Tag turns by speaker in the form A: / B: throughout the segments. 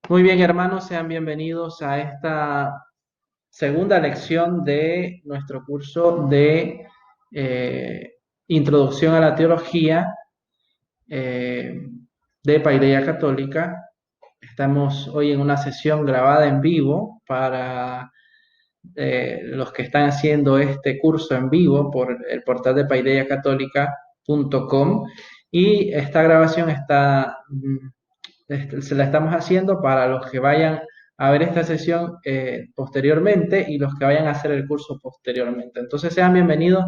A: Muy bien, hermanos, sean bienvenidos a esta segunda lección de nuestro curso de eh, Introducción a la Teología eh, de Paideia Católica. Estamos hoy en una sesión grabada en vivo para los que están haciendo este curso en vivo por el portal de paideiacatólica.com y esta grabación se la estamos haciendo para los que vayan a ver esta sesión posteriormente y los que vayan a hacer el curso posteriormente. Entonces sean bienvenidos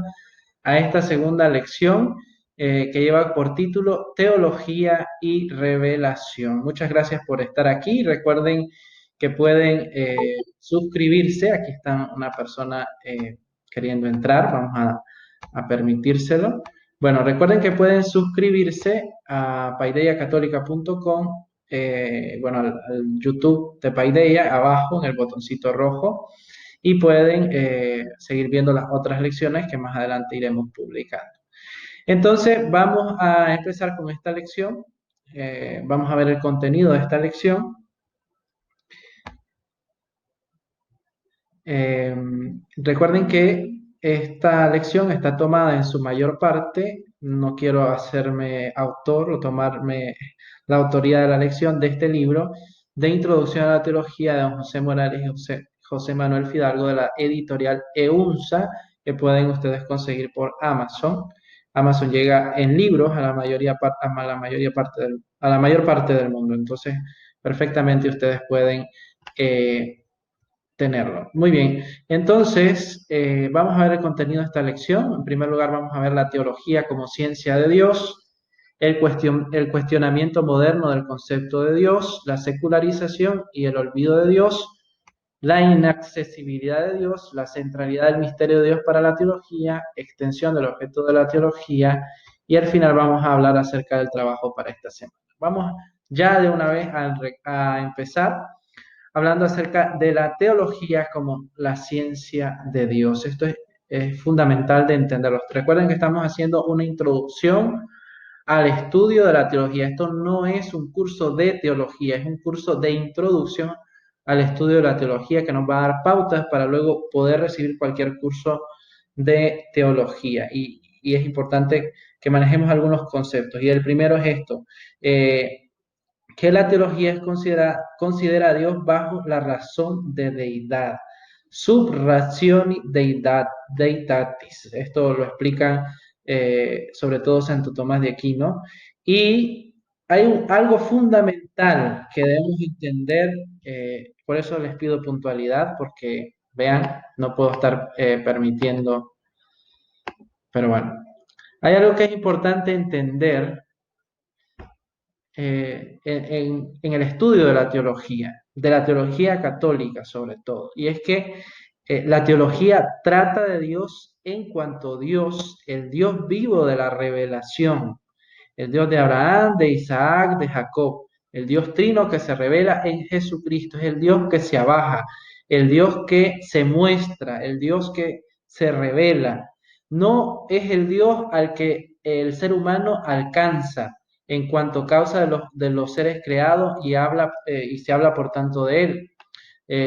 A: a esta segunda lección que lleva por título Teología y Revelación. Muchas gracias por estar aquí. Recuerden que pueden suscribirse. Aquí está una persona queriendo entrar. Vamos a permitírselo. Bueno, recuerden que pueden suscribirse a paideiacatólica.com, bueno, al YouTube de Paideia, abajo en el botoncito rojo, y pueden seguir viendo las otras lecciones que más adelante iremos publicando. Entonces, vamos a empezar con esta lección. Vamos a ver el contenido de esta lección. Eh, Recuerden que esta lección está tomada en su mayor parte, no quiero hacerme autor o tomarme la autoría de la lección de este libro de Introducción a la Teología de don José Morales y José Manuel Fidalgo de la editorial EUNSA, que pueden ustedes conseguir por Amazon. Amazon llega en libros a la a la mayor parte del mundo, entonces perfectamente ustedes pueden tenerlo. Muy bien, entonces vamos a ver el contenido de esta lección. En primer lugar, vamos a ver la teología como ciencia de Dios, el cuestionamiento moderno del concepto de Dios, la secularización y el olvido de Dios, la inaccesibilidad de Dios, la centralidad del misterio de Dios para la teología, extensión del objeto de la teología y al final vamos a hablar acerca del trabajo para esta semana. Vamos ya de una vez a empezar hablando acerca de la teología como la ciencia de Dios. Esto es fundamental de entenderlo. Recuerden que estamos haciendo una introducción al estudio de la teología. Esto no es un curso de teología, es un curso de introducción al estudio de la teología que nos va a dar pautas para luego poder recibir cualquier curso de teología. Y es importante que manejemos algunos conceptos. Y el primero es esto. Que la teología considera a Dios bajo la razón de deidad, sub ratione deitatis. Esto lo explican sobre todo Santo Tomás de Aquino. Y hay algo fundamental que debemos entender, por eso les pido puntualidad, porque vean, no puedo estar permitiendo, pero bueno, hay algo que es importante entender en el estudio de la teología católica sobre todo. Y es que la teología trata de Dios en cuanto Dios, el Dios vivo de la revelación, el Dios de Abraham, de Isaac, de Jacob, el Dios trino que se revela en Jesucristo, es el Dios que se abaja, el Dios que se muestra, el Dios que se revela. No es el Dios al que el ser humano alcanza en cuanto causa de los seres creados y habla y se habla por tanto de él,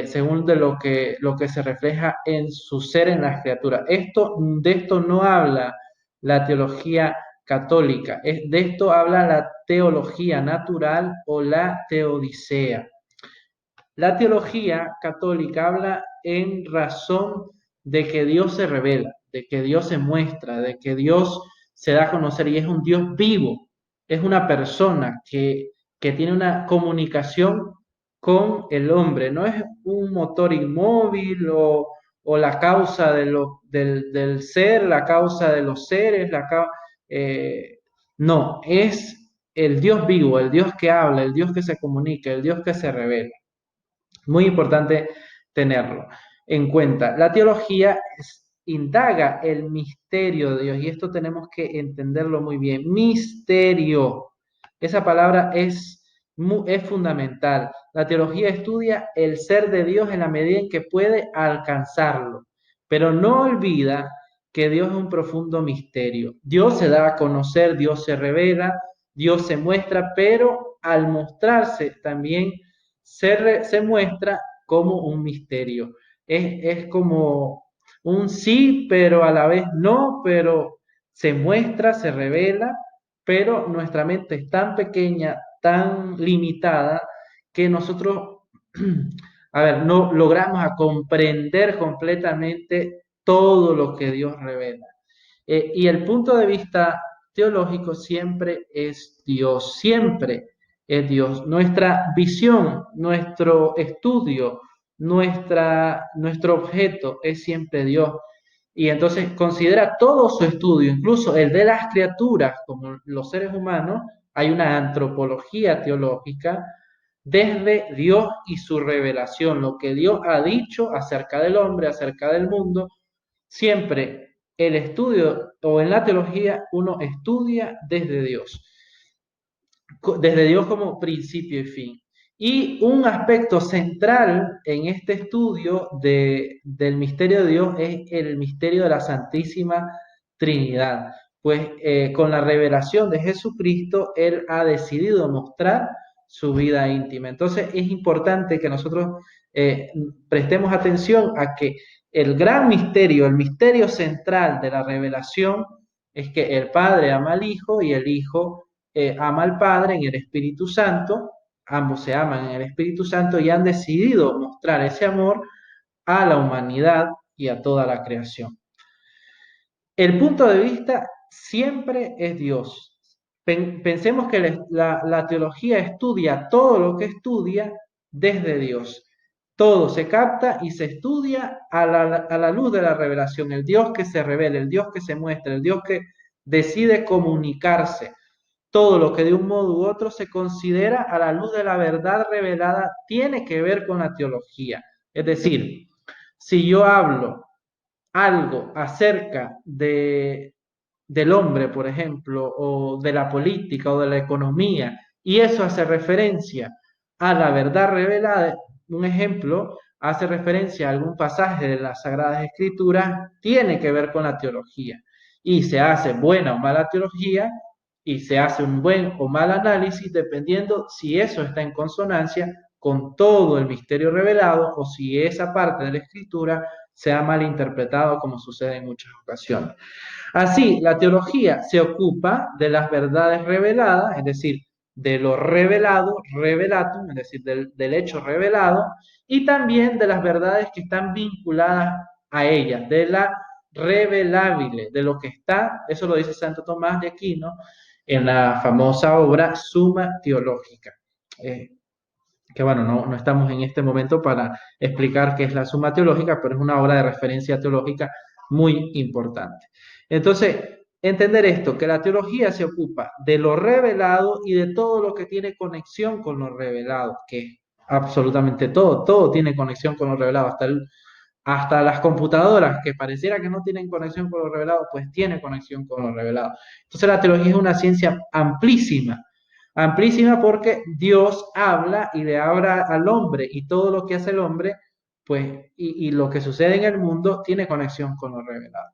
A: según de lo que se refleja en su ser en las criaturas. De esto no habla la teología católica, de esto habla la teología natural o la teodicea. La teología católica habla en razón de que Dios se revela, de que Dios se muestra, de que Dios se da a conocer y es un Dios vivo, es una persona que tiene una comunicación con el hombre, no es un motor inmóvil o la causa del ser, la causa de los seres, eh, no, es el Dios vivo, el Dios que habla, el Dios que se comunica, el Dios que se revela. Muy importante tenerlo en cuenta. La teología indaga el misterio de Dios y esto tenemos que entenderlo muy bien. Misterio. Esa palabra es fundamental. La teología estudia el ser de Dios en la medida en que puede alcanzarlo, pero no olvida que Dios es un profundo misterio. Dios se da a conocer, Dios se revela, Dios se muestra, pero al mostrarse también se muestra como un misterio. Es como un sí, pero a la vez no, pero se muestra, se revela, pero nuestra mente es tan pequeña, tan limitada, que nosotros, a ver, no logramos a comprender completamente todo lo que Dios revela. Y el punto de vista teológico siempre es Dios, siempre es Dios. Nuestra visión, nuestro estudio, nuestro objeto es siempre Dios. Y entonces considera todo su estudio, incluso el de las criaturas, como los seres humanos, hay una antropología teológica desde Dios y su revelación, lo que Dios ha dicho acerca del hombre, acerca del mundo. Siempre el estudio o en la teología uno estudia desde Dios como principio y fin. Y un aspecto central en este estudio del misterio de Dios es el misterio de la Santísima Trinidad. Pues con la revelación de Jesucristo, Él ha decidido mostrar su vida íntima. Entonces es importante que nosotros prestemos atención a que el gran misterio, el misterio central de la revelación es que el Padre ama al Hijo y el Hijo ama al Padre en el Espíritu Santo, ambos se aman en el Espíritu Santo y han decidido mostrar ese amor a la humanidad y a toda la creación. El punto de vista siempre es Dios. Pensemos que la teología estudia todo lo que estudia desde Dios. Todo se capta y se estudia a la luz de la revelación. El Dios que se revela, el Dios que se muestra, el Dios que decide comunicarse. Todo lo que de un modo u otro se considera a la luz de la verdad revelada tiene que ver con la teología. Es decir, si yo hablo algo acerca del hombre, por ejemplo, o de la política o de la economía, y eso hace referencia a la verdad revelada, un ejemplo, hace referencia a algún pasaje de las Sagradas Escrituras, tiene que ver con la teología. Y se hace buena o mala teología, y se hace un buen o mal análisis, dependiendo si eso está en consonancia con todo el misterio revelado o si esa parte de la escritura se ha malinterpretado, como sucede en muchas ocasiones. Así, la teología se ocupa de las verdades reveladas, es decir, de lo revelado, revelatum, es decir, del hecho revelado, y también de las verdades que están vinculadas a ellas, de la revelable, de lo que está, eso lo dice Santo Tomás de Aquino en la famosa obra Suma Teológica. Que bueno, no estamos en este momento para explicar qué es la Suma Teológica, pero es una obra de referencia teológica muy importante. Entonces, entender esto, que la teología se ocupa de lo revelado y de todo lo que tiene conexión con lo revelado, que es absolutamente todo, todo tiene conexión con lo revelado, hasta las computadoras que pareciera que no tienen conexión con lo revelado, pues tiene conexión con lo revelado. Entonces la teología es una ciencia amplísima, amplísima porque Dios habla y le habla al hombre y todo lo que hace el hombre, pues, y lo que sucede en el mundo tiene conexión con lo revelado.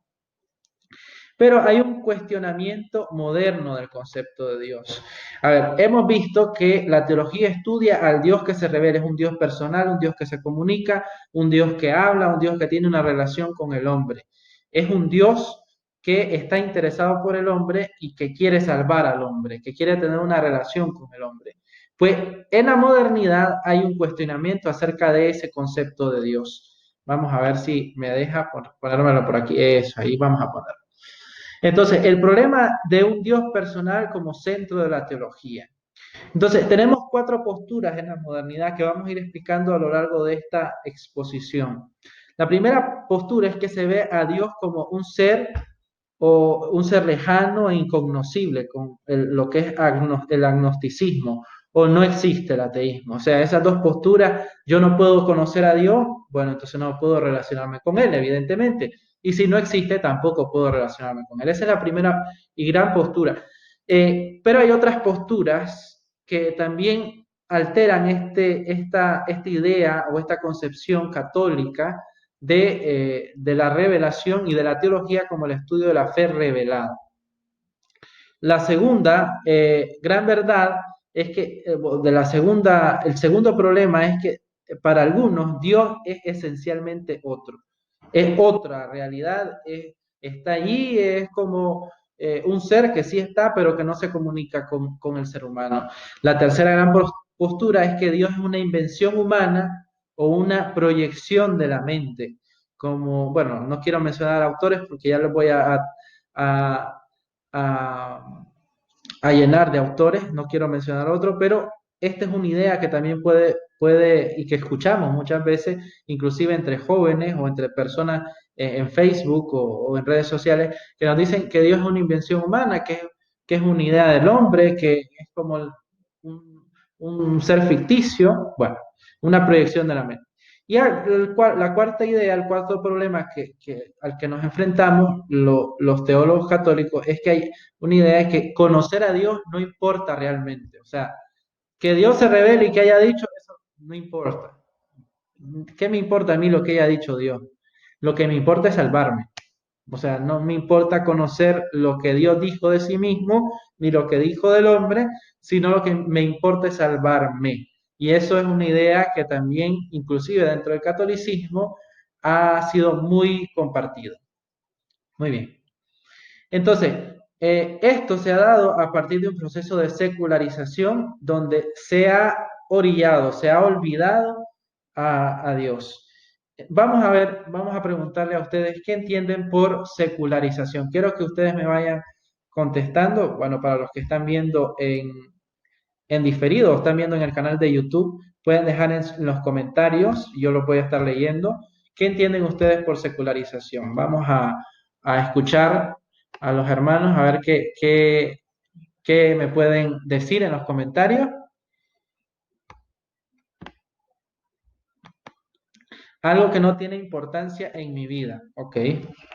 A: Pero hay un cuestionamiento moderno del concepto de Dios. A ver, hemos visto que la teología estudia al Dios que se revela, es un Dios personal, un Dios que se comunica, un Dios que habla, un Dios que tiene una relación con el hombre. Es un Dios que está interesado por el hombre y que quiere salvar al hombre, que quiere tener una relación con el hombre. Pues en la modernidad hay un cuestionamiento acerca de ese concepto de Dios. Vamos a ver si me deja ponérmelo por aquí. Eso, ahí vamos a ponerlo. Entonces, el problema de un Dios personal como centro de la teología. Entonces, tenemos cuatro posturas en la modernidad que vamos a ir explicando a lo largo de esta exposición. La primera postura es que se ve a Dios como un ser o un ser lejano e incognoscible, con lo que es el agnosticismo, o no existe el ateísmo. O sea, esas dos posturas, yo no puedo conocer a Dios, bueno, entonces no puedo relacionarme con Él, evidentemente. Y si no existe, tampoco puedo relacionarme con Él. Esa es la primera y gran postura. Pero hay otras posturas que también alteran esta idea o esta concepción católica de la revelación y de la teología como el estudio de la fe revelada. La segunda gran verdad es que el segundo problema es que para algunos Dios es esencialmente otro, es otra realidad, está allí, es como un ser que sí está, pero que no se comunica con el ser humano. La tercera gran postura es que Dios es una invención humana o una proyección de la mente. Como, bueno, no quiero mencionar autores porque ya les voy a, a, a llenar de autores, no quiero mencionar otro, pero esta es una idea que también puede y que escuchamos muchas veces, inclusive entre jóvenes o entre personas en Facebook o en redes sociales, que nos dicen que Dios es una invención humana, que es una idea del hombre, que es como un ser ficticio, bueno, una proyección de la mente. Y la cuarta idea, el cuarto problema al que nos enfrentamos los teólogos católicos es que hay una idea de que conocer a Dios no importa realmente. O sea, que Dios se revele y que haya dicho, eso no importa. ¿Qué me importa a mí lo que haya dicho Dios? Lo que me importa es salvarme. O sea, no me importa conocer lo que Dios dijo de sí mismo, ni lo que dijo del hombre, sino lo que me importa es salvarme. Y eso es una idea que también, inclusive dentro del catolicismo, ha sido muy compartido. Muy bien. Entonces, esto se ha dado a partir de un proceso de secularización donde se ha orillado, se ha olvidado a Dios. Vamos a ver, vamos a preguntarle a ustedes qué entienden por secularización. Quiero que ustedes me vayan contestando. Bueno, para los que están viendo en diferido o están viendo en el canal de YouTube, pueden dejar en los comentarios, yo los voy a estar leyendo. ¿Qué entienden ustedes por secularización? Vamos a escuchar a los hermanos a ver qué me pueden decir en los comentarios. Algo que no tiene importancia en mi vida. Ok,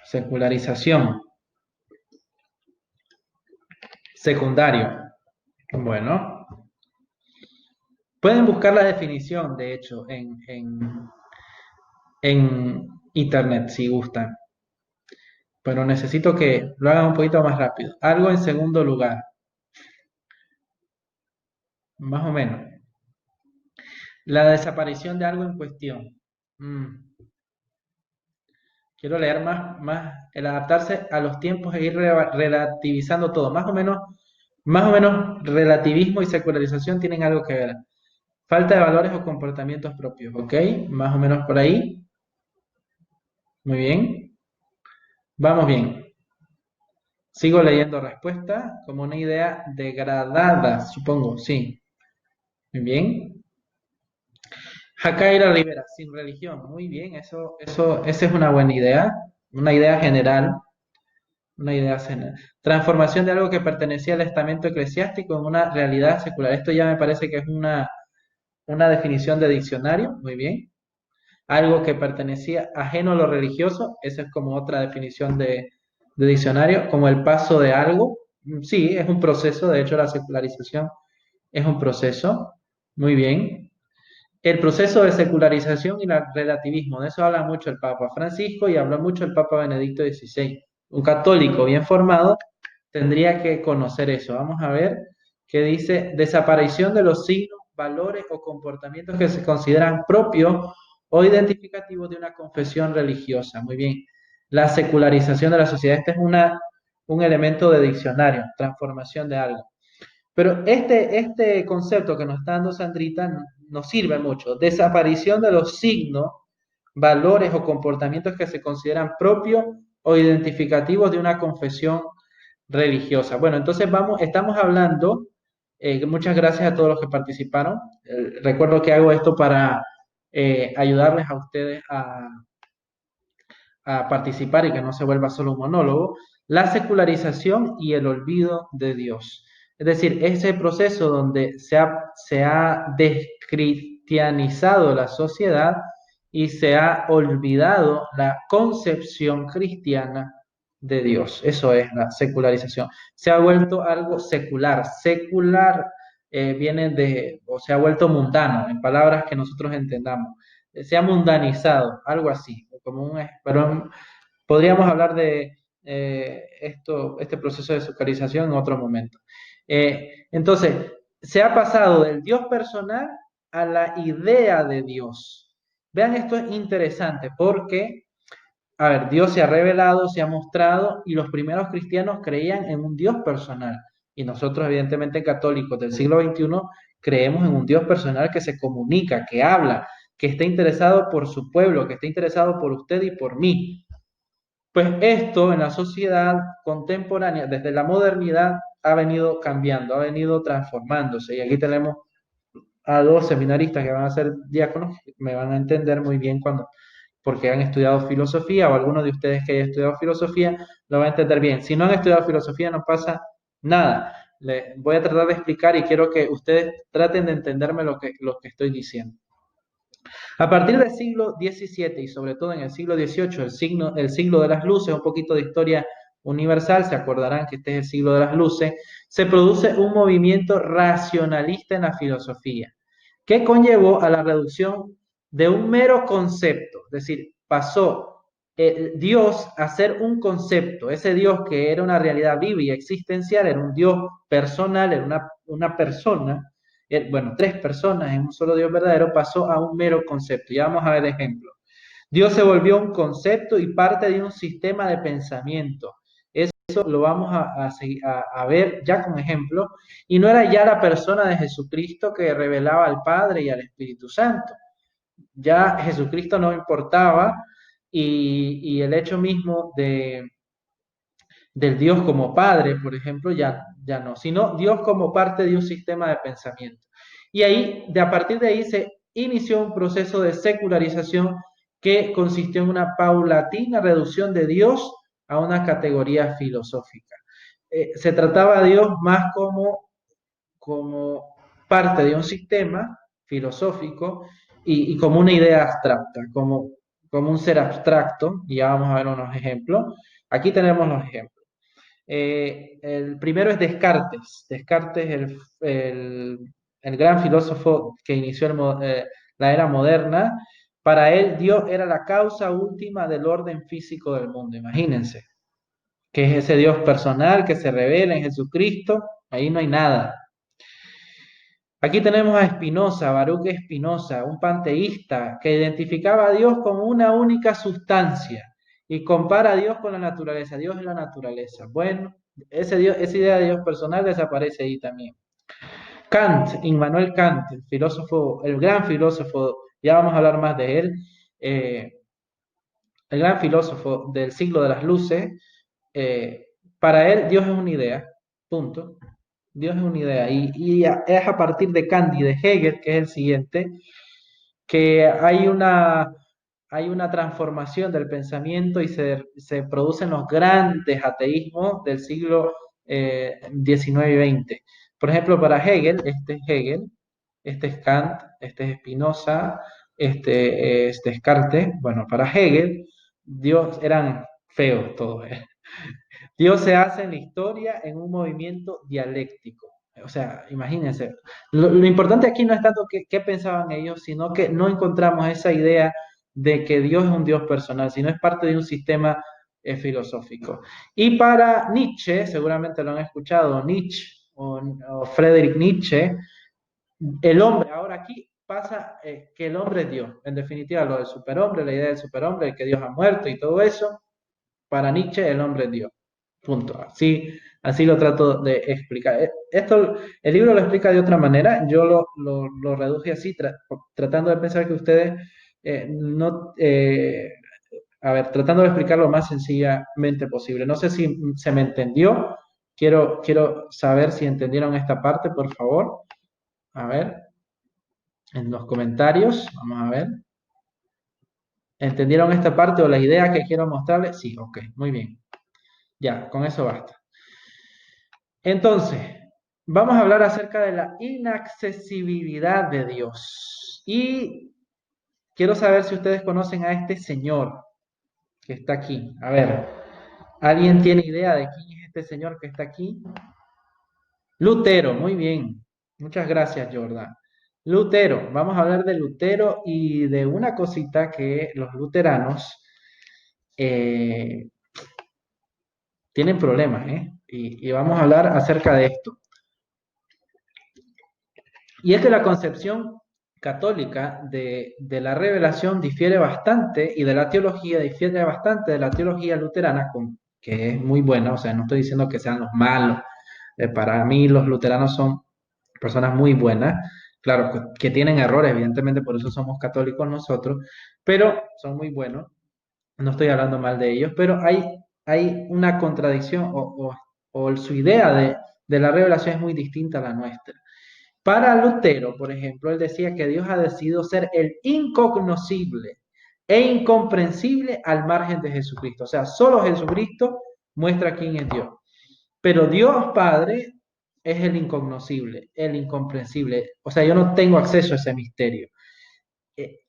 A: secularización. Secundario. Bueno, pueden buscar la definición, de hecho, en internet si gustan, pero necesito que lo hagan un poquito más rápido. Algo en segundo lugar, más o menos. La desaparición de algo en cuestión. Mm, Quiero leer más, el adaptarse a los tiempos e ir relativizando todo. Más o menos relativismo y secularización tienen algo que ver. Falta de valores o comportamientos propios, ¿ok? Más o menos por ahí. Muy bien. Vamos bien. Sigo leyendo respuesta como una idea degradada, supongo, sí. Muy bien. Jacaira Rivera, sin religión. Muy bien, esa es una buena idea. Una idea general. Una idea general. Transformación de algo que pertenecía al estamento eclesiástico en una realidad secular. Esto ya me parece que es una definición de diccionario. Muy bien. Algo que pertenecía ajeno a lo religioso. Esa es como otra definición de diccionario. Como el paso de algo. Sí, es un proceso. De hecho, la secularización es un proceso. Muy bien. El proceso de secularización y el relativismo, de eso habla mucho el Papa Francisco y habla mucho el Papa Benedicto XVI. Un católico bien formado tendría que conocer eso. Vamos a ver qué dice: desaparición de los signos, valores o comportamientos que se consideran propios o identificativos de una confesión religiosa. Muy bien. La secularización de la sociedad, este es un elemento de diccionario, transformación de algo. Pero este concepto que nos está dando Sandrita nos sirve mucho. Desaparición de los signos, valores o comportamientos que se consideran propios o identificativos de una confesión religiosa. Bueno, entonces estamos hablando, muchas gracias a todos los que participaron. Recuerdo que hago esto para ayudarles a ustedes a participar y que no se vuelva solo un monólogo, la secularización y el olvido de Dios. Es decir, ese proceso donde se ha descristianizado la sociedad y se ha olvidado la concepción cristiana de Dios. Eso es la secularización. Se ha vuelto algo secular. Secular viene o se ha vuelto mundano, en palabras que nosotros entendamos. Se ha mundanizado, algo así, pero podríamos hablar de este proceso de secularización en otro momento. Entonces, se ha pasado del Dios personal a la idea de Dios. Vean, esto es interesante porque, a ver, Dios se ha revelado, se ha mostrado y los primeros cristianos creían en un Dios personal. Y nosotros, evidentemente, católicos del siglo XXI, creemos en un Dios personal que se comunica, que habla, que está interesado por su pueblo, que está interesado por usted y por mí. Pues esto en la sociedad contemporánea, desde la modernidad, ha venido cambiando, ha venido transformándose. Y aquí tenemos a dos seminaristas que van a ser diáconos, me van a entender muy bien cuando, porque han estudiado filosofía, o alguno de ustedes que haya estudiado filosofía lo va a entender bien. Si no han estudiado filosofía, no pasa nada. Les voy a tratar de explicar y quiero que ustedes traten de entenderme lo que estoy diciendo. A partir del siglo XVII y sobre todo en el siglo XVIII, el siglo de las luces, un poquito de historia universal, se acordarán que este es el siglo de las luces, se produce un movimiento racionalista en la filosofía, que conllevó a la reducción de un mero concepto, es decir, pasó Dios a ser un concepto, ese Dios que era una realidad viva y existencial, era un Dios personal, era una persona, bueno, tres personas en un solo Dios verdadero, pasó a un mero concepto. Ya vamos a ver ejemplos. Dios se volvió un concepto y parte de un sistema de pensamiento. Eso lo vamos a ver ya con ejemplo. Y no era ya la persona de Jesucristo que revelaba al Padre y al Espíritu Santo. Ya Jesucristo no importaba y el hecho mismo del Dios como Padre, por ejemplo, ya no, sino Dios como parte de un sistema de pensamiento. Y ahí, a partir de ahí, se inició un proceso de secularización que consistió en una paulatina reducción de Dios a una categoría filosófica. Se trataba a Dios más como parte de un sistema filosófico y como una idea abstracta, como un ser abstracto, y ya vamos a ver unos ejemplos. Aquí tenemos los ejemplos. El primero es Descartes. Descartes, el gran filósofo que inició la era moderna. Para él, Dios era la causa última del orden físico del mundo. Imagínense, que es ese Dios personal que se revela en Jesucristo. Ahí no hay nada. Aquí tenemos a Spinoza, Baruch Spinoza, un panteísta que identificaba a Dios como una única sustancia y compara a Dios con la naturaleza. Dios es la naturaleza. Bueno, esa idea de Dios personal desaparece ahí también. Kant, Immanuel Kant, el filósofo, el gran filósofo, ya vamos a hablar más de él, eh, el gran filósofo del siglo de las luces, eh, para él Dios es una idea, punto. Dios es una idea. Y es a partir de Kant y de Hegel, que es el siguiente, que hay una transformación del pensamiento y se producen los grandes ateísmos del siglo XIX y XX. Por ejemplo, para Hegel, este es Kant, este es Spinoza, este es Descartes. Bueno, para Hegel, Dios eran feos todos. Dios se hace en la historia en un movimiento dialéctico. O sea, imagínense, lo importante aquí no es tanto qué pensaban ellos, sino que no encontramos esa idea de que Dios es un Dios personal, sino es parte de un sistema filosófico. Y para Nietzsche, seguramente lo han escuchado, Nietzsche o Friedrich Nietzsche, el hombre, ahora aquí pasa que el hombre es Dios. En definitiva, lo del superhombre, la idea del superhombre, el que Dios ha muerto y todo eso, para Nietzsche el hombre es Dios. Punto. Así lo trato de explicar. Esto, el libro lo explica de otra manera, yo lo reduje así, tratando de pensar que ustedes no, a ver, tratando de explicarlo lo más sencillamente posible. No sé si se me entendió, quiero saber si entendieron esta parte, por favor. A ver, en los comentarios, vamos a ver. ¿Entendieron esta parte o la idea que quiero mostrarles? Sí, ok, muy bien. Ya, con eso basta. Entonces, vamos a hablar acerca de la inaccesibilidad de Dios. Y quiero saber si ustedes conocen a este señor que está aquí. A ver, ¿alguien tiene idea de quién es este señor que está aquí? Lutero, muy bien. Muchas gracias, Jordan. Lutero, vamos a hablar de Lutero y de una cosita que los luteranos eh, tienen problemas, ¿eh? Y vamos a hablar acerca de esto. Y es que la concepción católica de la revelación difiere bastante y de la teología difiere bastante de la teología luterana, que es muy buena, o sea, no estoy diciendo que sean los malos. Para mí los luteranos son personas muy buenas, claro, que tienen errores, evidentemente, por eso somos católicos nosotros, pero son muy buenos, no estoy hablando mal de ellos, pero hay una contradicción o su idea de la revelación es muy distinta a la nuestra. Para Lutero, por ejemplo, él decía que Dios ha decidido ser el incognoscible e incomprensible al margen de Jesucristo. O sea, solo Jesucristo muestra quién es Dios. Pero Dios Padre es el incognoscible, el incomprensible. O sea, yo no tengo acceso a ese misterio.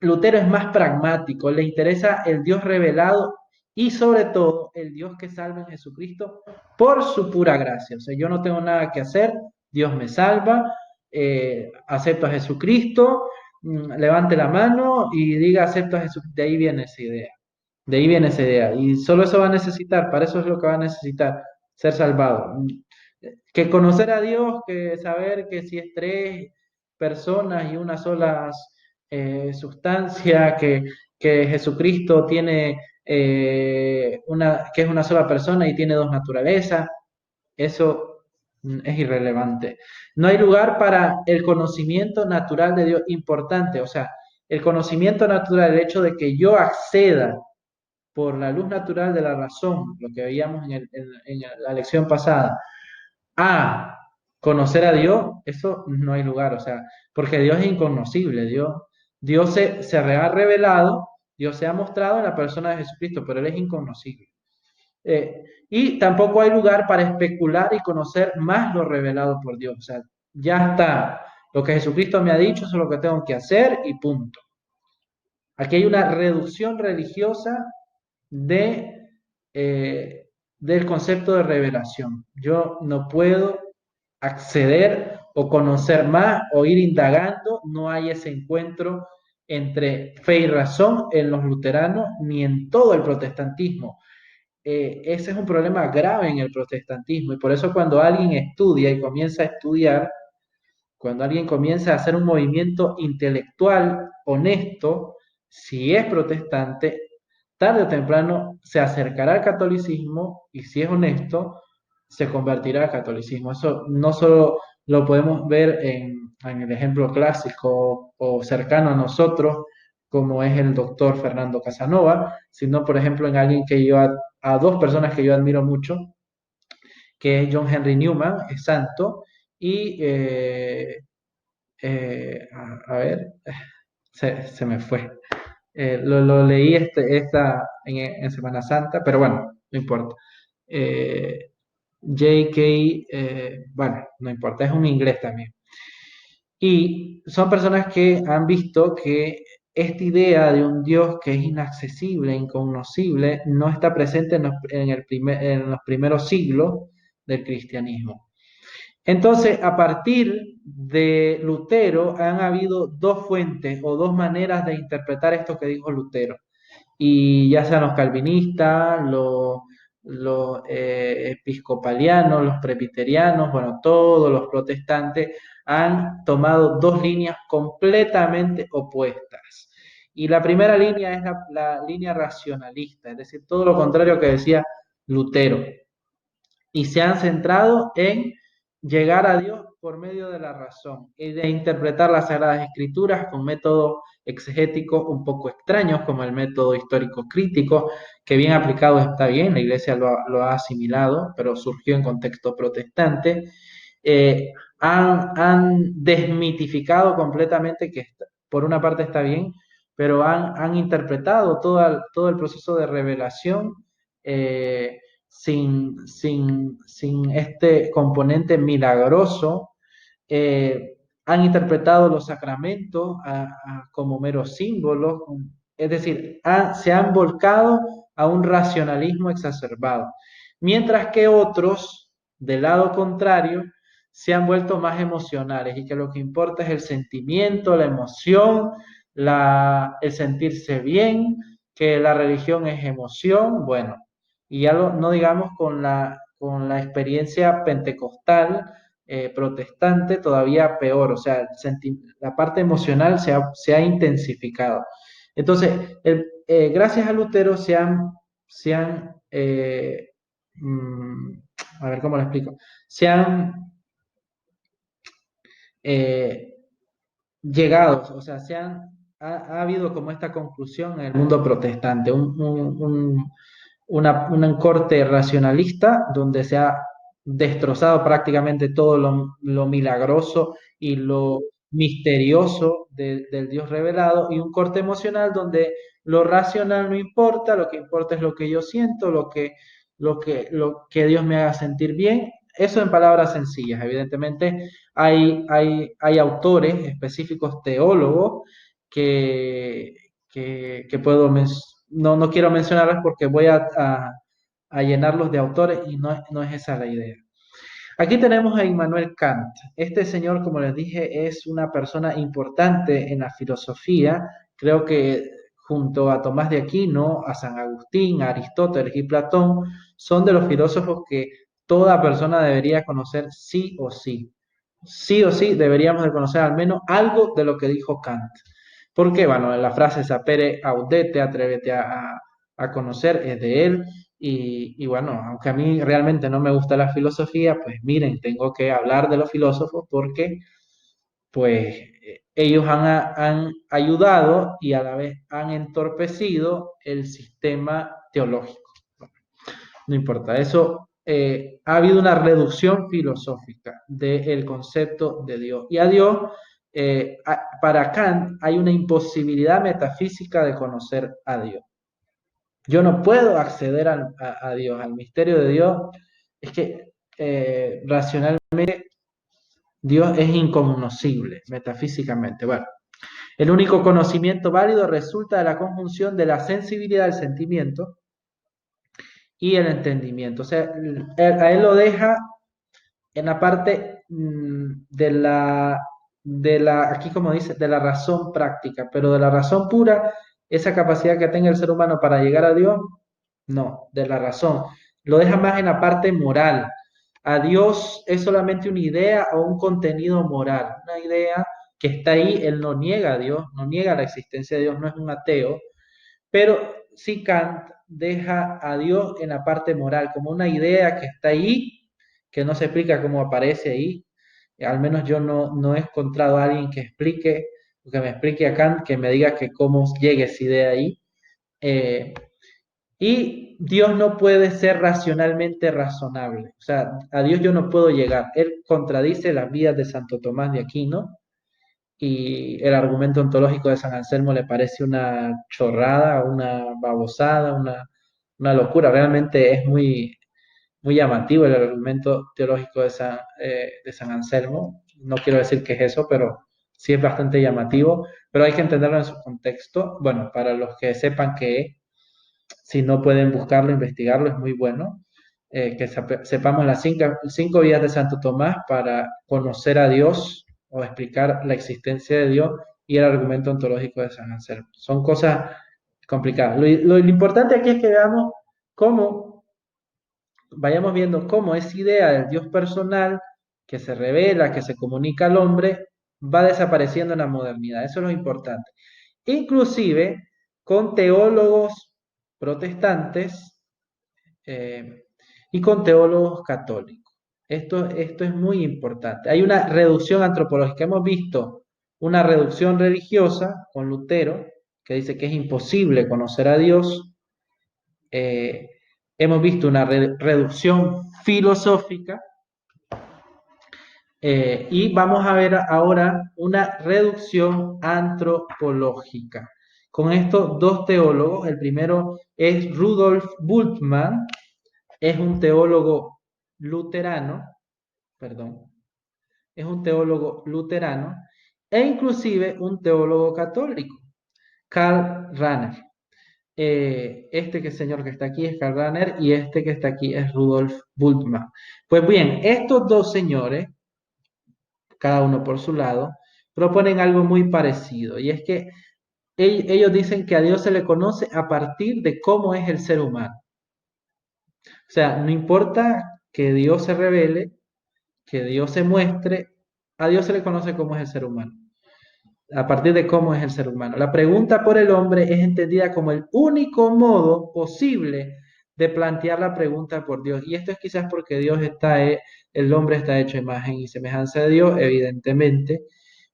A: Lutero es más pragmático, le interesa el Dios revelado y sobre todo el Dios que salva en Jesucristo por su pura gracia. O sea, yo no tengo nada que hacer, Dios me salva, acepto a Jesucristo, levante la mano y diga acepto a Jesucristo. De ahí viene esa idea. De ahí viene esa idea. Y solo eso va a necesitar, para eso es lo que va a necesitar, ser salvado. Que conocer a Dios, que saber que si es tres personas y una sola sustancia, que Jesucristo tiene que es una sola persona y tiene dos naturalezas, eso es irrelevante. No hay lugar para el conocimiento natural de Dios importante, o sea, el conocimiento natural, el hecho de que yo acceda por la luz natural de la razón, lo que veíamos en la lección pasada, a conocer a Dios, eso no hay lugar, o sea, porque Dios es inconocible, Dios se ha revelado, Dios se ha mostrado en la persona de Jesucristo, pero Él es inconocible. Y tampoco hay lugar para especular y conocer más lo revelado por Dios, o sea, ya está, lo que Jesucristo me ha dicho, eso es lo que tengo que hacer y punto. Aquí hay una reducción religiosa de, del concepto de revelación. Yo no puedo acceder o conocer más o ir indagando, no hay ese encuentro entre fe y razón en los luteranos ni en todo el protestantismo. Ese es un problema grave en el protestantismo y por eso cuando alguien estudia y comienza a estudiar, cuando alguien comienza a hacer un movimiento intelectual honesto, si es protestante, tarde o temprano se acercará al catolicismo y si es honesto, se convertirá al catolicismo. Eso no solo lo podemos ver en el ejemplo clásico o cercano a nosotros, como es el doctor Fernando Casanova, sino, por ejemplo, en alguien que a dos personas que yo admiro mucho, que es John Henry Newman, es santo, y a ver, se me fue. Lo leí en Semana Santa, pero bueno, no importa. J.K., bueno, no importa, es un inglés también. Y son personas que han visto que esta idea de un Dios que es inaccesible, incognoscible, no está presente en los primeros siglos del cristianismo. Entonces, a partir de Lutero han habido dos fuentes o dos maneras de interpretar esto que dijo Lutero. Y ya sean los calvinistas, los episcopalianos, los presbiterianos, bueno, todos los protestantes han tomado dos líneas completamente opuestas. Y la primera línea es la línea racionalista, es decir, todo lo contrario que decía Lutero y se han centrado en llegar a Dios por medio de la razón y de interpretar las Sagradas Escrituras con métodos exegéticos un poco extraños, como el método histórico crítico, que bien aplicado está bien, la Iglesia lo ha asimilado, pero surgió en contexto protestante. Han desmitificado completamente por una parte está bien, pero han interpretado todo el proceso de revelación eh, sin este componente milagroso. Han interpretado los sacramentos como meros símbolos, es decir, se han volcado a un racionalismo exacerbado, mientras que otros, del lado contrario, se han vuelto más emocionales y que lo que importa es el sentimiento, la emoción, el sentirse bien, que la religión es emoción, bueno, y ya no digamos con la experiencia pentecostal protestante todavía peor, o sea, la parte emocional se ha intensificado. Entonces, gracias a Lutero mm, a ver cómo lo explico, se han eh, llegado, o sea, ha habido como esta conclusión en el mundo protestante, un corte racionalista donde se ha destrozado prácticamente todo lo milagroso y lo misterioso del Dios revelado, y un corte emocional donde lo racional no importa, lo que importa es lo que yo siento, lo que Dios me haga sentir bien. Eso en palabras sencillas. Evidentemente hay autores específicos, teólogos, que, que no quiero mencionarlas porque voy a llenarlos de autores y no es esa la idea. Aquí tenemos a Immanuel Kant. Este señor, como les dije, es una persona importante en la filosofía. Creo que junto a Tomás de Aquino, a San Agustín, a Aristóteles y Platón, son de los filósofos que toda persona debería conocer sí o sí. Sí o sí deberíamos de conocer al menos algo de lo que dijo Kant. Porque, bueno, la frase sapere audete, atrévete a conocer, es de él. Y bueno, aunque a mí realmente no me gusta la filosofía, pues miren, tengo que hablar de los filósofos porque pues ellos han ayudado y a la vez han entorpecido el sistema teológico. No importa, eso ha habido una reducción filosófica del concepto de Dios. Y a Dios, para Kant, hay una imposibilidad metafísica de conocer a Dios. Yo no puedo acceder a Dios, al misterio de Dios. Es que racionalmente Dios es incognoscible, metafísicamente. Bueno, el único conocimiento válido resulta de la conjunción de la sensibilidad del sentimiento y el entendimiento. O sea, a él lo deja en la parte aquí como dice, de la razón práctica, pero de la razón pura, esa capacidad que tenga el ser humano para llegar a Dios, no, de la razón. Lo deja más en la parte moral. A Dios es solamente una idea o un contenido moral, una idea que está ahí, él no niega a Dios, no niega la existencia de Dios, no es un ateo, pero sí Kant deja a Dios en la parte moral, como una idea que está ahí, que no se explica cómo aparece ahí. Al menos yo no he encontrado a alguien que explique, o que me explique a Kant, que me diga que cómo llegue esa idea ahí. Eh, y Dios no puede ser racionalmente razonable. O sea, a Dios yo no puedo llegar. Él contradice las vías de Santo Tomás de Aquino, y el argumento ontológico de San Anselmo le parece una chorrada, una babosada, una locura. Realmente es muy llamativo el argumento teológico de San Anselmo. No quiero decir que es eso, pero sí es bastante llamativo, pero hay que entenderlo en su contexto. Bueno, para los que sepan qué es, si no pueden buscarlo, investigarlo, es muy bueno. Que sepamos las cinco vías de Santo Tomás para conocer a Dios o explicar la existencia de Dios, y el argumento ontológico de San Anselmo. Son cosas complicadas. Lo importante aquí es que veamos cómo, vayamos viendo cómo esa idea del Dios personal que se revela, que se comunica al hombre, va desapareciendo en la modernidad. Eso es lo importante. Inclusive con teólogos protestantes eh, y con teólogos católicos. Esto es muy importante. Hay una reducción antropológica. Hemos visto una reducción religiosa con Lutero, que dice que es imposible conocer a Dios. Eh, Hemos visto una reducción filosófica, y vamos a ver ahora una reducción antropológica. Con estos dos teólogos, el primero es Rudolf Bultmann, es un teólogo luterano, perdón, es un teólogo luterano e inclusive un teólogo católico, Karl Rahner. Este señor que está aquí es Karl Rahner y este que está aquí es Rudolf Bultmann. Pues bien, estos dos señores, cada uno por su lado, proponen algo muy parecido, y es que ellos dicen que a Dios se le conoce a partir de cómo es el ser humano. O sea, no importa que Dios se revele, que Dios se muestre, a Dios se le conoce cómo es el ser humano, a partir de cómo es el ser humano. La pregunta por el hombre es entendida como el único modo posible de plantear la pregunta por Dios. Y esto es quizás porque el hombre está hecho a imagen y semejanza de Dios, evidentemente,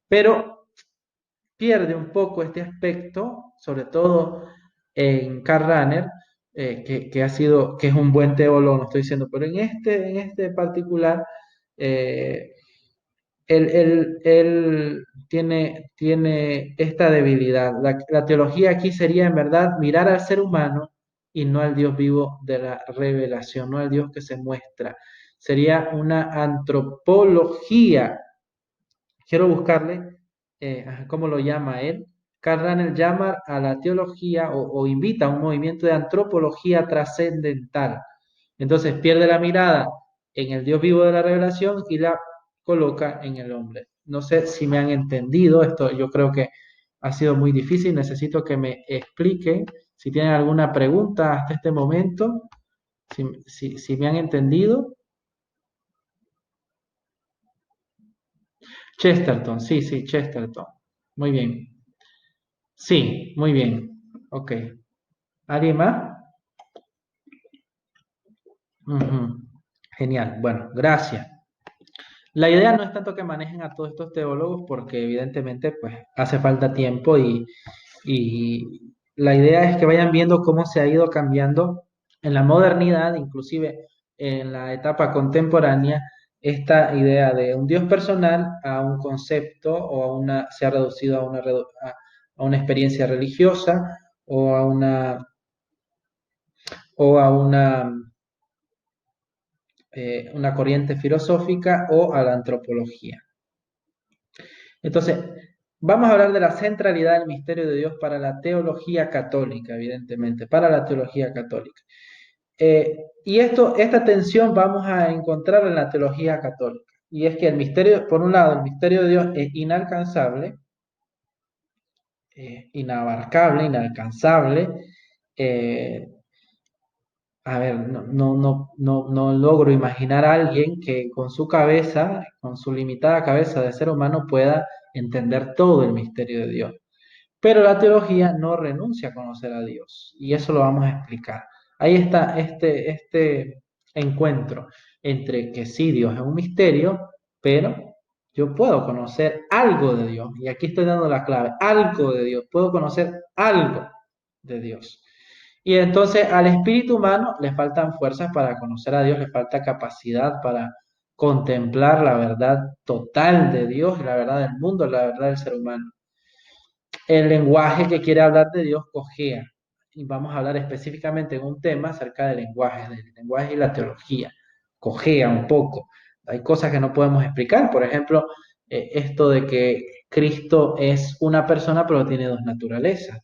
A: pero pierde un poco este aspecto, sobre todo en Karl Rahner, que es un buen teólogo, no estoy diciendo, pero en este particular, eh, él tiene esta debilidad. La teología aquí sería en verdad mirar al ser humano y no al Dios vivo de la revelación, no al Dios que se muestra. Sería una antropología. Quiero buscarle, ¿cómo lo llama él? Karl Rahner llama a la teología o invita a un movimiento de antropología trascendental. Entonces pierde la mirada en el Dios vivo de la revelación y la coloca en el hombre. No sé si me han entendido, esto yo creo que ha sido muy difícil, necesito que me expliquen si tienen alguna pregunta hasta este momento, si me han entendido. Chesterton, sí, sí, Chesterton. Muy bien. Sí, muy bien. Ok. ¿Alguien más? Ujú. Genial. Bueno, gracias. La idea no es tanto que manejen a todos estos teólogos porque evidentemente pues hace falta tiempo y la idea es que vayan viendo cómo se ha ido cambiando en la modernidad, inclusive en la etapa contemporánea, esta idea de un Dios personal a un concepto o se ha reducido a una experiencia religiosa o a una corriente filosófica o a la antropología. Entonces, vamos a hablar de la centralidad del misterio de Dios para la teología católica, evidentemente, para la teología católica. Esta tensión vamos a encontrar en la teología católica. Y es que el misterio, por un lado, el misterio de Dios es inalcanzable, inabarcable, inalcanzable. eh, a ver, no logro imaginar a alguien que con su cabeza, con su limitada cabeza de ser humano, pueda entender todo el misterio de Dios. Pero la teología no renuncia a conocer a Dios, y eso lo vamos a explicar. Ahí está este encuentro entre que sí, Dios es un misterio, pero yo puedo conocer algo de Dios, y aquí estoy dando la clave, algo de Dios, puedo conocer algo de Dios. Y entonces al espíritu humano le faltan fuerzas para conocer a Dios, le falta capacidad para contemplar la verdad total de Dios, la verdad del mundo, la verdad del ser humano. El lenguaje que quiere hablar de Dios cojea. Y vamos a hablar específicamente en un tema acerca del lenguaje y la teología. Cojea un poco. Hay cosas que no podemos explicar. Por ejemplo, esto de que Cristo es una persona pero tiene dos naturalezas.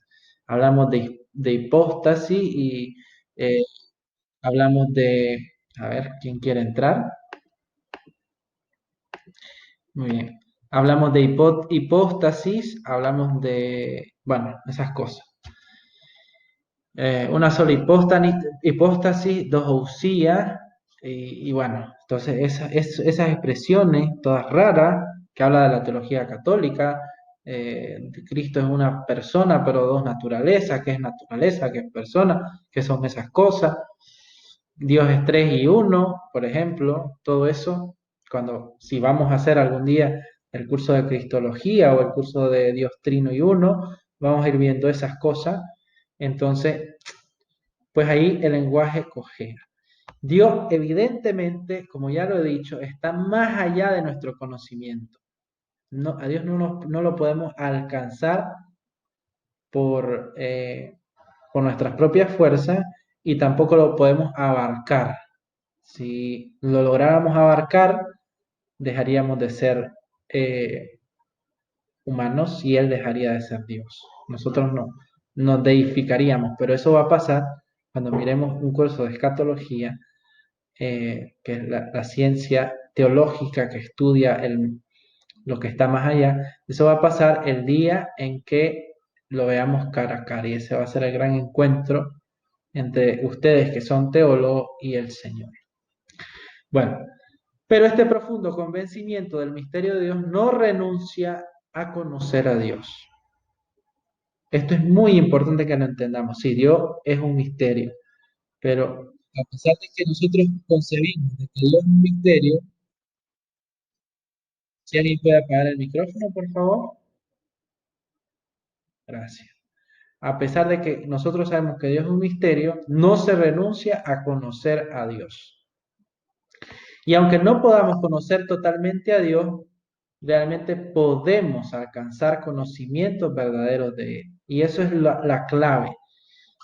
A: Hablamos de hipóstasis y eh, hablamos de... A ver, ¿quién quiere entrar? Muy bien. Hablamos de hipóstasis, hablamos de... Bueno, esas cosas. Una sola hipóstasis, dos usías, y bueno, entonces esas expresiones, todas raras, que habla de la teología católica, Cristo es una persona, pero dos naturalezas, ¿qué es naturaleza? ¿Qué es persona? ¿Qué son esas cosas? Dios es tres y uno, por ejemplo, todo eso, si vamos a hacer algún día el curso de Cristología o el curso de Dios Trino y Uno, vamos a ir viendo esas cosas. Entonces, pues ahí el lenguaje cojea. Dios, evidentemente, como ya lo he dicho, está más allá de nuestro conocimiento. No, a Dios no lo podemos alcanzar por, eh, por nuestras propias fuerzas y tampoco lo podemos abarcar. Si lo lográramos abarcar, dejaríamos de ser humanos y Él dejaría de ser Dios. Nosotros no nos deificaríamos, pero eso va a pasar cuando miremos un curso de escatología, que es la ciencia teológica que estudia lo que está más allá. Eso va a pasar el día en que lo veamos cara a cara y ese va a ser el gran encuentro entre ustedes que son teólogos y el Señor. Bueno, Pero este profundo convencimiento del misterio de Dios no renuncia a conocer a Dios. Esto es muy importante que lo entendamos. Sí, Dios es un misterio, pero a pesar de que nosotros concebimos de que Dios es un misterio, si alguien puede apagar el micrófono, por favor. Gracias. A pesar de que nosotros sabemos que Dios es un misterio, no se renuncia a conocer a Dios. Y aunque no podamos conocer totalmente a Dios, realmente podemos alcanzar conocimientos verdaderos de Él. Y eso es la clave.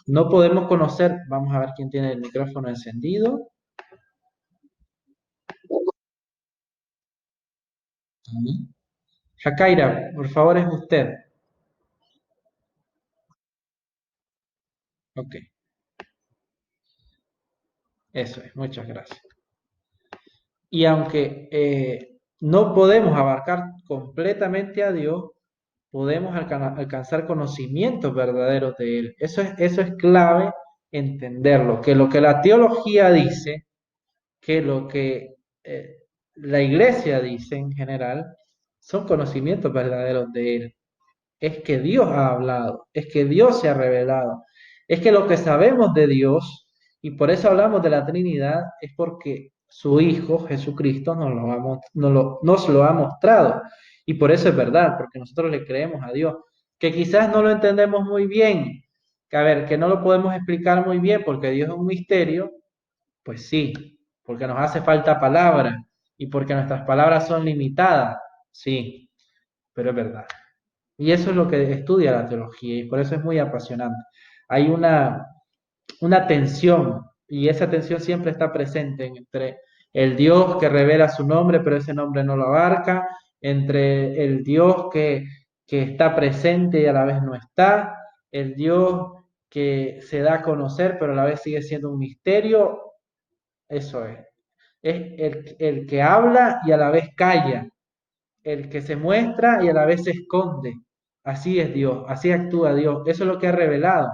A: No podemos conocer, vamos a ver quién tiene el micrófono encendido. Jacaira, por favor, es usted. Ok, eso es, muchas gracias. Y aunque no podemos abarcar completamente a Dios, podemos alcanzar conocimientos verdaderos de Él. Eso es clave entenderlo, que lo que la teología dice, que lo que la iglesia dice en general, son conocimientos verdaderos de Él. Es que Dios ha hablado, es que Dios se ha revelado, es que lo que sabemos de Dios, y por eso hablamos de la Trinidad, es porque su Hijo Jesucristo nos lo ha mostrado. Y por eso es verdad, porque nosotros le creemos a Dios, que quizás no lo entendemos muy bien, que a ver, que no lo podemos explicar muy bien porque Dios es un misterio, pues sí, porque nos hace falta palabra y porque nuestras palabras son limitadas, sí, pero es verdad. Y eso es lo que estudia la teología y por eso es muy apasionante. Hay una tensión y esa tensión siempre está presente entre el Dios que revela su nombre, pero ese nombre no lo abarca, entre el Dios que está presente y a la vez no está, el Dios que se da a conocer, pero a la vez sigue siendo un misterio. Eso es. Es el que habla y a la vez calla, el que se muestra y a la vez se esconde. Así es Dios, así actúa Dios. Eso es lo que ha revelado.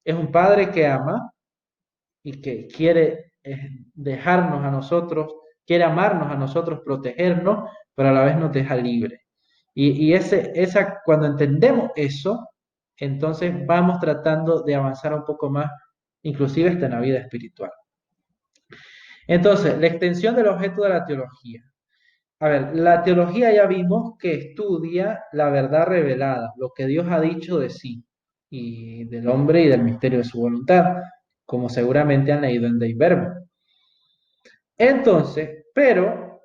A: Es un Padre que ama y que quiere dejarnos a nosotros, quiere amarnos a nosotros, protegernos, pero a la vez nos deja libre. Cuando entendemos eso, entonces vamos tratando de avanzar un poco más, inclusive hasta en la vida espiritual. Entonces, la extensión del objeto de la teología. A ver, la teología ya vimos que estudia la verdad revelada, lo que Dios ha dicho de sí y del hombre y del misterio de su voluntad, como seguramente han leído en Dei Verbo. Entonces, pero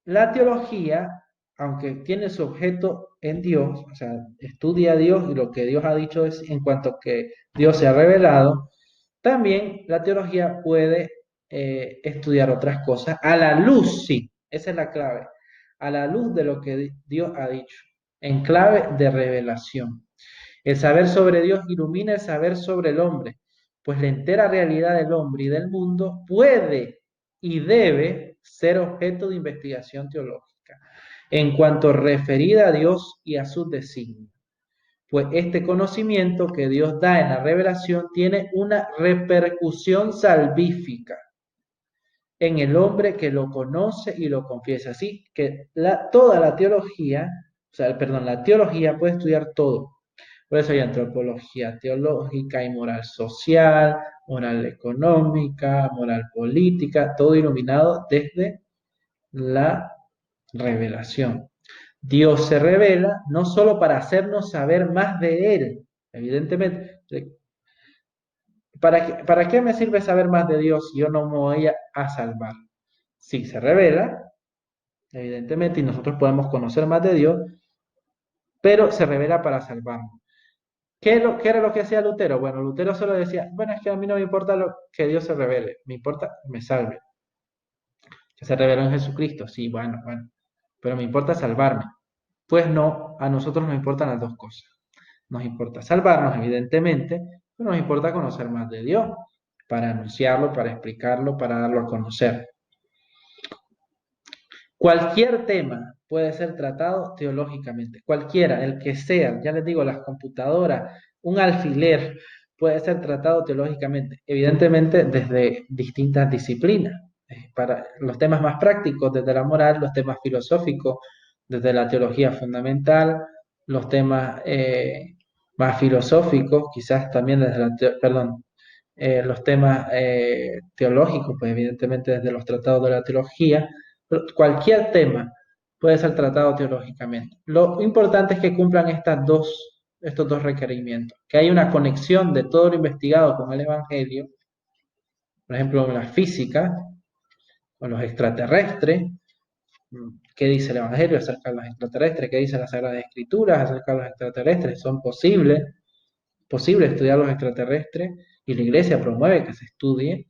A: la teología, aunque tiene su objeto en Dios, o sea, estudia a Dios y lo que Dios ha dicho es en cuanto que Dios se ha revelado, también la teología puede estudiar otras cosas a la luz, sí, esa es la clave, a la luz de lo que Dios ha dicho, en clave de revelación. El saber sobre Dios ilumina el saber sobre el hombre, pues la entera realidad del hombre y del mundo puede y debe ser objeto de investigación teológica, en cuanto referida a Dios y a sus designios. Pues este conocimiento que Dios da en la revelación tiene una repercusión salvífica en el hombre que lo conoce y lo confiesa. Así que toda la teología, o sea, perdón, la teología puede estudiar todo. Por eso hay antropología teológica y moral social, moral económica, moral política, todo iluminado desde la revelación. Dios se revela no solo para hacernos saber más de Él, evidentemente. ¿Para qué me sirve saber más de Dios si yo no me voy a salvar? Sí, se revela, evidentemente, y nosotros podemos conocer más de Dios, pero se revela para salvarnos. ¿Qué era lo que hacía Lutero? Bueno, Lutero solo decía, bueno, es que a mí no me importa lo que Dios se revele, me importa que me salve. Que se reveló en Jesucristo, sí, bueno, pero me importa salvarme. Pues no, a nosotros nos importan las dos cosas. Nos importa salvarnos, evidentemente, pero nos importa conocer más de Dios, para anunciarlo, para explicarlo, para darlo a conocer. Cualquier tema puede ser tratado teológicamente, cualquiera, el que sea, ya les digo, las computadoras, un alfiler puede ser tratado teológicamente, evidentemente desde distintas disciplinas. para los temas más prácticos desde la moral, los temas filosóficos desde la teología fundamental, los temas más filosóficos, quizás también desde perdón, los temas teológicos, pues evidentemente desde los tratados de la teología, pero cualquier tema puede ser tratado teológicamente. Lo importante es que cumplan estos dos requerimientos, que hay una conexión de todo lo investigado con el Evangelio, por ejemplo, en la física, con los extraterrestres, qué dice el Evangelio acerca de los extraterrestres, qué dice las Sagradas Escrituras acerca de los extraterrestres, son posible estudiar los extraterrestres y la Iglesia promueve que se estudie.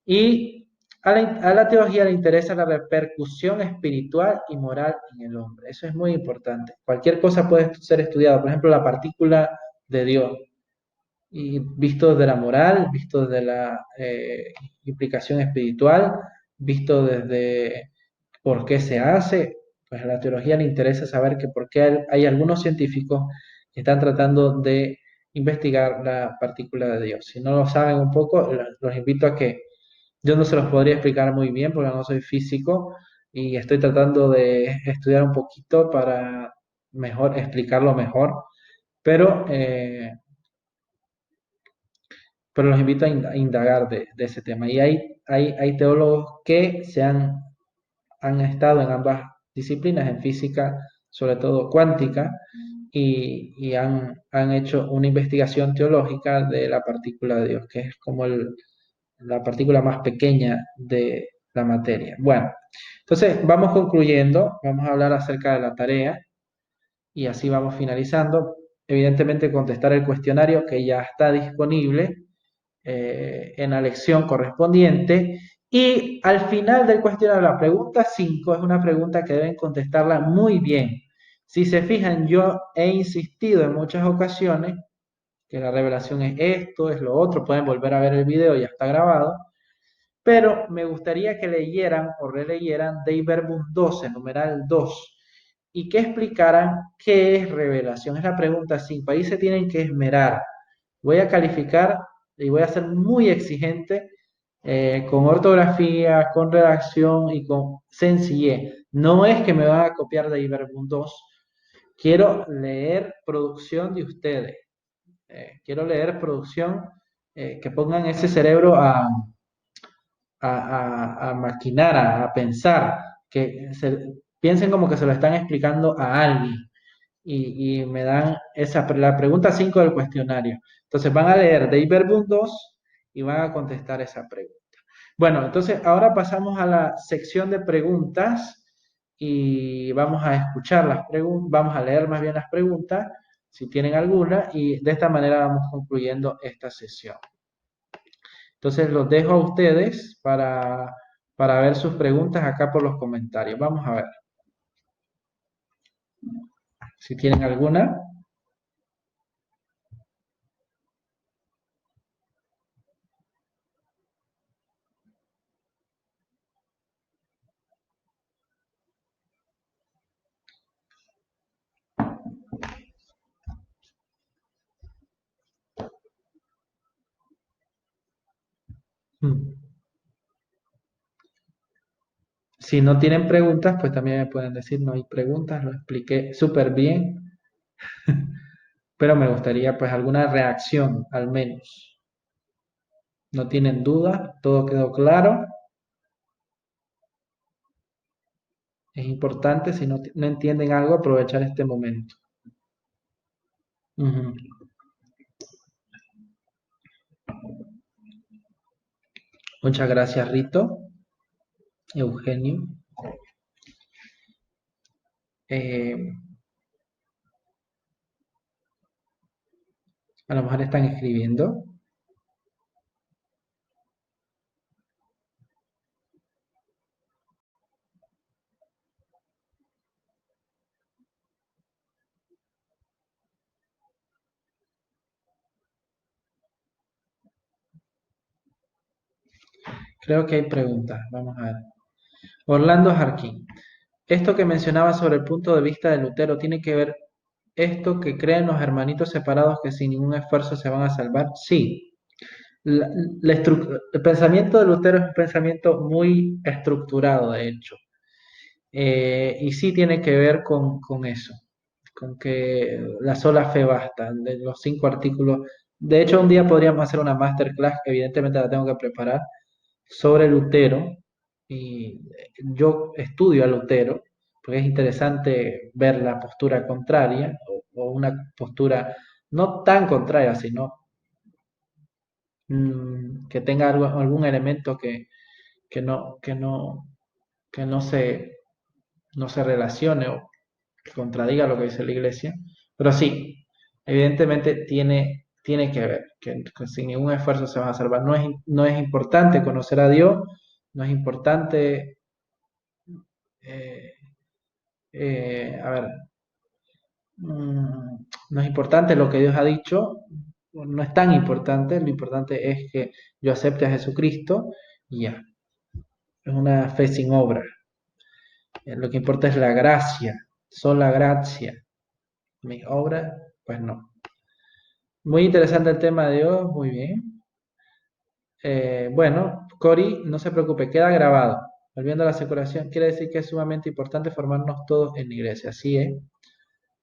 A: Y a la teología le interesa la repercusión espiritual y moral en el hombre. Eso es muy importante. Cualquier cosa puede ser estudiada, por ejemplo, la partícula de Dios, y visto desde la moral, visto desde la implicación espiritual, visto desde por qué se hace, pues a la teología le interesa saber que por qué hay algunos científicos que están tratando de investigar la partícula de Dios. Si no lo saben un poco, los invito a que yo no se los podría explicar muy bien porque no soy físico y estoy tratando de estudiar un poquito para mejor explicarlo mejor, pero, eh, pero los invito a indagar de ese tema. Y hay teólogos que han estado en ambas disciplinas, en física, sobre todo cuántica, y han hecho una investigación teológica de la partícula de Dios, que es como la partícula más pequeña de la materia. Bueno, entonces vamos concluyendo, vamos a hablar acerca de la tarea y así vamos finalizando. Evidentemente contestar el cuestionario que ya está disponible en la lección correspondiente. Y al final del cuestionario, la pregunta 5 es una pregunta que deben contestarla muy bien. Si se fijan, yo he insistido en muchas ocasiones que la revelación es esto, es lo otro, pueden volver a ver el video, ya está grabado, pero me gustaría que leyeran o releyeran Dei Verbum 12, numeral 2, y que explicaran qué es revelación. Es la pregunta 5. Ahí se tienen que esmerar. Voy a calificar y voy a ser muy exigente con ortografía, con redacción y con sencillez. No es que me van a copiar de Iberbun 2. Quiero leer producción de ustedes. Quiero leer producción que pongan ese cerebro a maquinar, a pensar, que piensen como que se lo están explicando a alguien y me dan la pregunta 5 del cuestionario. Entonces van a leer de Verbum 2 y van a contestar esa pregunta. Bueno, entonces ahora pasamos a la sección de preguntas y vamos a escuchar las preguntas, vamos a leer más bien las preguntas, si tienen alguna, y de esta manera vamos concluyendo esta sesión. Entonces los dejo a ustedes para ver sus preguntas acá por los comentarios. Vamos a ver si tienen alguna. Hmm. Si no tienen preguntas, pues también me pueden decir, no hay preguntas, lo expliqué súper bien, pero me gustaría pues alguna reacción al menos. ¿No tienen duda? ¿Todo quedó claro? Es importante, si no entienden algo, aprovechar este momento. Ujú. Muchas gracias, Rito, Eugenio. Eh, a lo mejor están escribiendo. Creo que hay preguntas. Vamos a ver. Orlando Jarquín. Esto que mencionaba sobre el punto de vista de Lutero, ¿tiene que ver esto que creen los hermanitos separados que sin ningún esfuerzo se van a salvar? Sí. la- el pensamiento de Lutero es un pensamiento muy estructurado, de hecho. Y sí tiene que ver con eso, con que la sola fe basta, de los 5 artículos. De hecho, un día podríamos hacer una masterclass, evidentemente la tengo que preparar, sobre Lutero. Y yo estudio a Lutero, porque es interesante ver la postura contraria, o una postura no tan contraria, sino que tenga algún elemento que no, que no, que no se relacione o que contradiga lo que dice la iglesia. Pero sí, evidentemente tiene que ver, que sin ningún esfuerzo se van a salvar. No es importante conocer a Dios, no es importante, eh, a ver, no es importante lo que Dios ha dicho, no es tan importante, lo importante es que yo acepte a Jesucristo y ya, es una fe sin obra. Lo que importa es la gracia, sola gracia. Mis obras, pues no. Muy interesante el tema de Dios, muy bien. Bueno, Cori, no se preocupe, queda grabado. Volviendo a la seculación, quiere decir que es sumamente importante formarnos todos en la iglesia. Así es,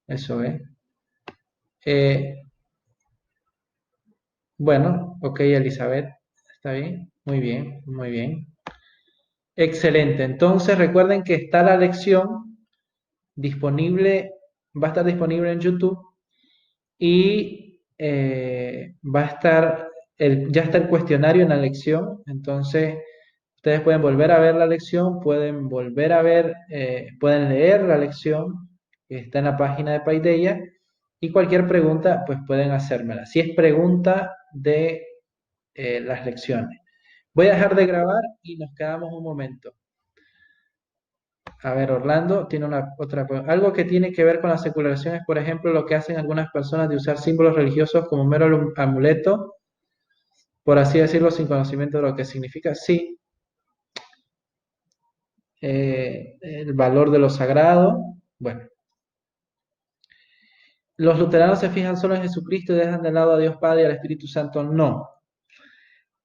A: eso es. Eh, bueno, ok, Elizabeth, está bien, muy bien, muy bien. Excelente. Entonces recuerden que está la lección disponible, va a estar disponible en YouTube y va a estar, ya está el cuestionario en la lección. Entonces ustedes pueden volver a ver la lección, pueden volver a ver, pueden leer la lección que está en la página de Paideia, y cualquier pregunta pues pueden hacérmela. Si es pregunta de las lecciones. Voy a dejar de grabar y nos quedamos un momento. A ver, Orlando tiene otra pregunta. Algo que tiene que ver con la secularización es, por ejemplo, lo que hacen algunas personas de usar símbolos religiosos como mero amuleto, por así decirlo, sin conocimiento de lo que significa. Sí, el valor de lo sagrado. Bueno, los luteranos se fijan solo en Jesucristo y dejan de lado a Dios Padre y al Espíritu Santo. No.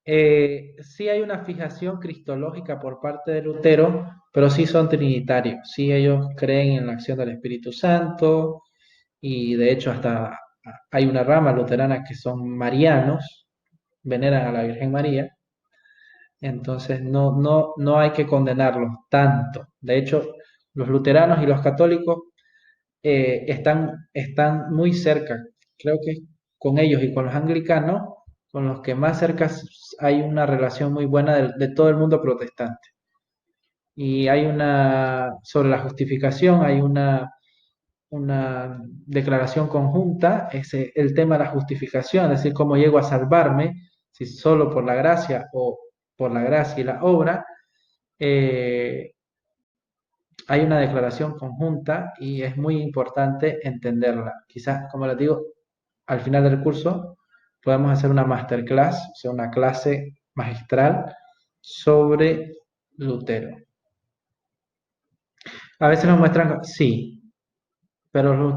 A: Sí hay una fijación cristológica por parte de Lutero, pero sí son trinitarios. Sí, ellos creen en la acción del Espíritu Santo, y de hecho hasta hay una rama luterana que son marianos, veneran a la Virgen María. Entonces no hay que condenarlos tanto. De hecho, los luteranos y los católicos están muy cerca. Creo que con ellos y con los anglicanos, con los que más cerca hay una relación muy buena de todo el mundo protestante. Y hay sobre la justificación, hay una declaración conjunta, es el tema de la justificación, es decir, cómo llego a salvarme, si solo por la gracia o por la gracia y la obra. eh, Hay una declaración conjunta y es muy importante entenderla. Quizás, como les digo, al final del curso podemos hacer una masterclass, o sea, una clase magistral sobre Lutero. A veces nos muestran, sí, pero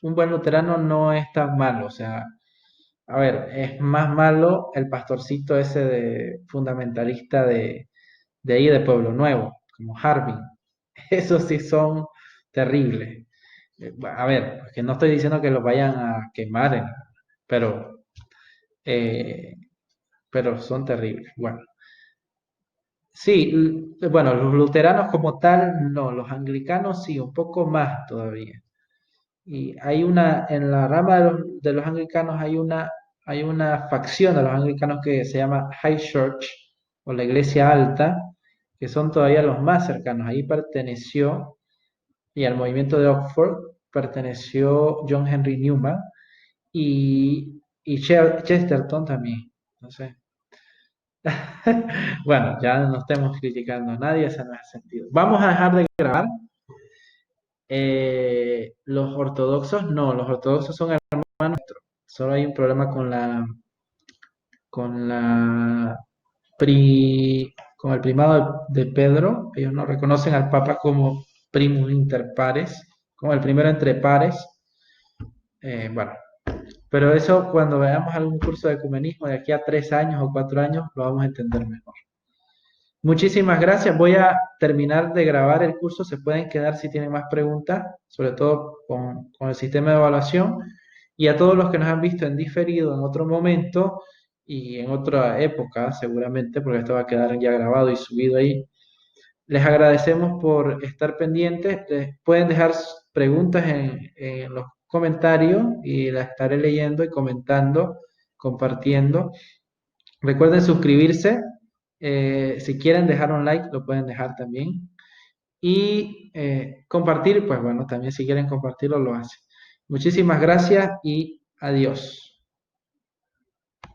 A: un buen luterano no es tan malo. O sea, a ver, es más malo el pastorcito ese de fundamentalista de ahí de Pueblo Nuevo, como Harbin. Esos sí son terribles. A ver, que no estoy diciendo que los vayan a quemar, pero, eh, pero son terribles. Bueno, sí, bueno, los luteranos como tal, no, los anglicanos sí, un poco más todavía. Y en la rama de los anglicanos hay una facción de los anglicanos que se llama High Church, o la Iglesia Alta, que son todavía los más cercanos. Ahí perteneció, y al movimiento de Oxford perteneció John Henry Newman y Chesterton también. No sé. Bueno, ya no estemos criticando a nadie, ese no es el sentido. Vamos a dejar de grabar. Los ortodoxos no, los ortodoxos son hermanos nuestros. Solo hay un problema con la con el primado de Pedro. Ellos no reconocen al Papa como primus inter pares, como el primero entre pares. Bueno, Pero eso cuando veamos algún curso de ecumenismo de aquí a 3 años o 4 años, lo vamos a entender mejor. Muchísimas gracias. Voy a terminar de grabar el curso. Se pueden quedar si tienen más preguntas, sobre todo con el sistema de evaluación. Y a todos los que nos han visto en diferido en otro momento y en otra época, seguramente, porque esto va a quedar ya grabado y subido ahí. Les agradecemos por estar pendientes. Pueden dejar preguntas en los comentarios y las estaré leyendo y comentando, compartiendo. Recuerden suscribirse. Si quieren dejar un like, lo pueden dejar también. Y compartir, pues bueno, también si quieren compartirlo, lo hacen. Muchísimas gracias y adiós.